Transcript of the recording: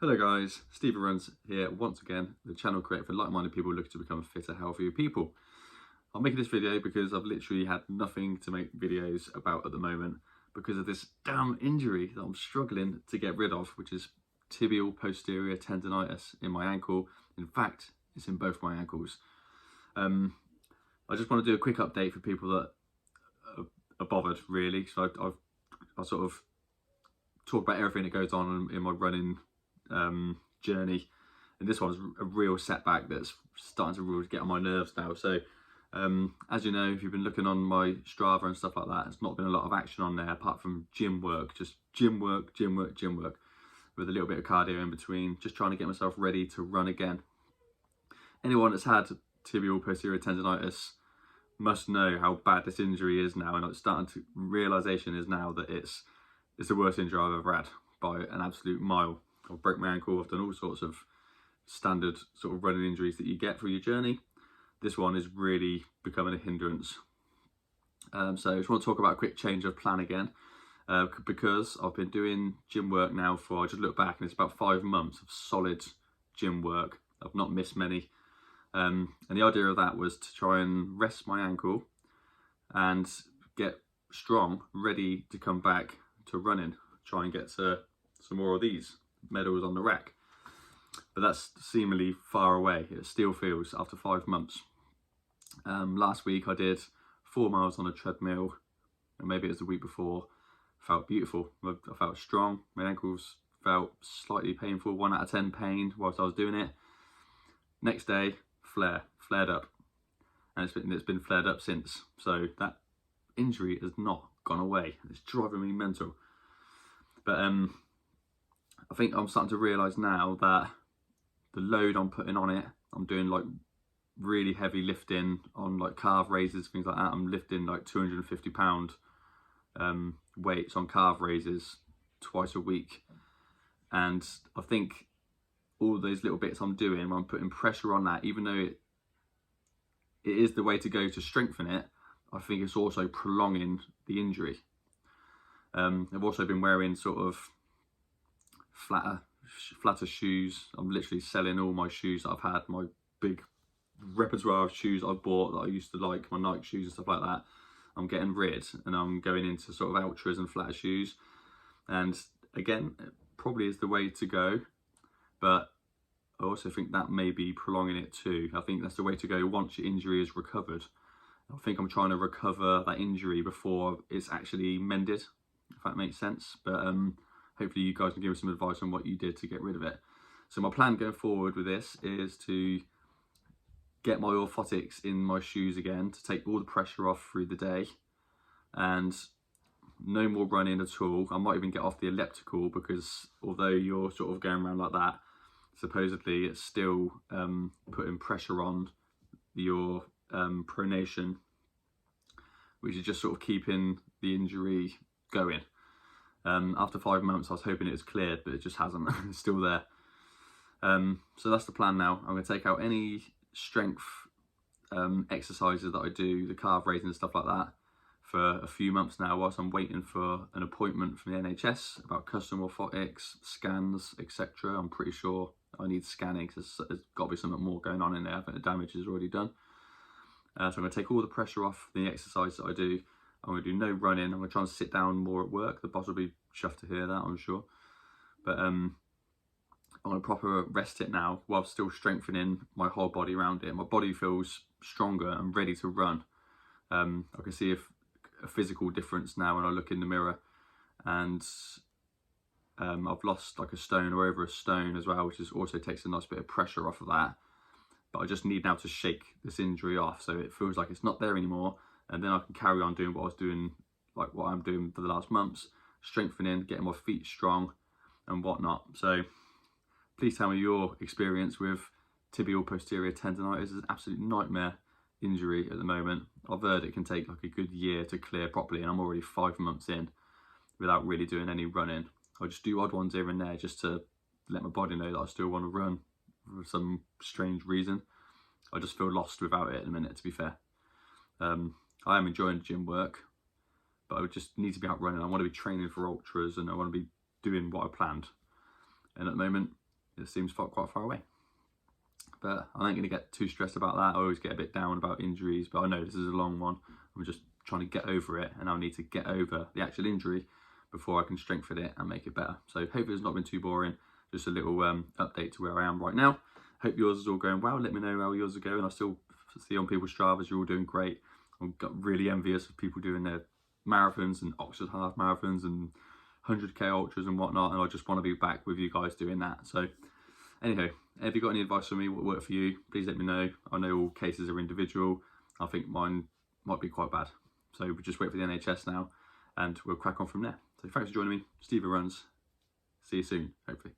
Hello guys, Steve Runs here once again, the channel created for like-minded people looking to become fitter, healthier people. I'm making this video because I've literally had nothing to make videos about at the moment because of this damn injury that I'm struggling to get rid of, which is tibial posterior tendinitis in my ankle. In fact, it's in both my ankles. I just want to do a quick update for people that are bothered, really. So I sort of talk about everything that goes on in my running journey, and this one's a real setback that's starting to really get on my nerves now. So as you know, if you've been looking on my Strava and stuff like that, it's not been a lot of action on there apart from gym work, just gym work with a little bit of cardio in between, just trying to get myself ready to run again. Anyone that's had tibial posterior tendinitis must know how bad this injury is now, and it's starting to realization is now that it's the worst injury I've ever had by an absolute mile. I've broke my ankle, I've done all sorts of standard sort of running injuries that you get for your journey. This one is really becoming a hindrance. So I just want to talk about a quick change of plan again, because I've been doing gym work now for, I just look back and it's about 5 months of solid gym work. I've not missed many. And the idea of that was to try and rest my ankle and get strong, ready to come back to running, try and get to some more of these medals on the rack. But that's seemingly far away. It still feels after 5 months. Last week I did 4 miles on a treadmill, and maybe it was the week before. Felt beautiful. I felt strong. My ankles felt slightly painful, 1 out of 10 pain whilst I was doing it. Next day, flared up, and it's been flared up since. So that injury has not gone away. It's driving me mental. But I think I'm starting to realise now that the load I'm putting on it, I'm doing like really heavy lifting on like calf raises, things like that. I'm lifting like 250 pound weights on calf raises twice a week, and I think all those little bits I'm doing, I'm putting pressure on that, even though it is the way to go to strengthen it, I think it's also prolonging the injury. I've also been wearing sort of flatter shoes. I'm literally selling all my shoes that I've had, my big repertoire of shoes I've bought that I used to like, my Nike shoes and stuff like that. I'm getting rid, and I'm going into sort of ultras and flatter shoes. And again, it probably is the way to go, but I also think that may be prolonging it too. I think that's the way to go once your injury is recovered. I think I'm trying to recover that injury before it's actually mended, if that makes sense. But hopefully you guys can give me some advice on what you did to get rid of it. So my plan going forward with this is to get my orthotics in my shoes again, to take all the pressure off through the day, and no more running at all. I might even get off the elliptical, because although you're sort of going around like that, supposedly it's still putting pressure on your pronation, which is just sort of keeping the injury going. After 5 months I was hoping it was cleared, but it just hasn't. It's still there. So that's the plan now. I'm going to take out any strength exercises that I do, the calf raising and stuff like that, for a few months now, whilst I'm waiting for an appointment from the NHS about custom orthotics, scans, etc. I'm pretty sure I need scanning because there's got to be something more going on in there. I think the damage is already done. So I'm going to take all the pressure off the exercise that I do. I'm going to do no running. I'm going to try and sit down more at work. The boss will be chuffed to hear that, I'm sure. But I'm going to proper rest it now while still strengthening my whole body around it. My body feels stronger and ready to run. I can see a physical difference now when I look in the mirror, and I've lost like a stone or over a stone as well, which also takes a nice bit of pressure off of that. But I just need now to shake this injury off so it feels like it's not there anymore, and then I can carry on doing what I was doing, like what I'm doing for the last months, strengthening, getting my feet strong and whatnot. So please tell me your experience with tibial posterior tendinitis. It's an absolute nightmare injury at the moment. I've heard it can take like a good year to clear properly, and I'm already 5 months in without really doing any running. I just do odd ones here and there just to let my body know that I still want to run for some strange reason. I just feel lost without it at the minute, to be fair. I am enjoying gym work, but I just need to be out running. I want to be training for ultras, and I want to be doing what I planned. And at the moment, it seems quite far away. But I ain't going to get too stressed about that. I always get a bit down about injuries, but I know this is a long one. I'm just trying to get over it, and I'll need to get over the actual injury before I can strengthen it and make it better. So hopefully it's not been too boring. Just a little update to where I am right now. Hope yours is all going well. Let me know how yours are going. I still see on people's Stravas you're all doing great. I'm really envious of people doing their marathons and Oxford half marathons and 100k ultras and whatnot, and I just want to be back with you guys doing that. So anyhow, if you've got any advice for me, what worked for you, please let me know. I know all cases are individual. I think mine might be quite bad. So we'll just wait for the NHS now and we'll crack on from there. So thanks for joining me. Steve Runs. See you soon, hopefully.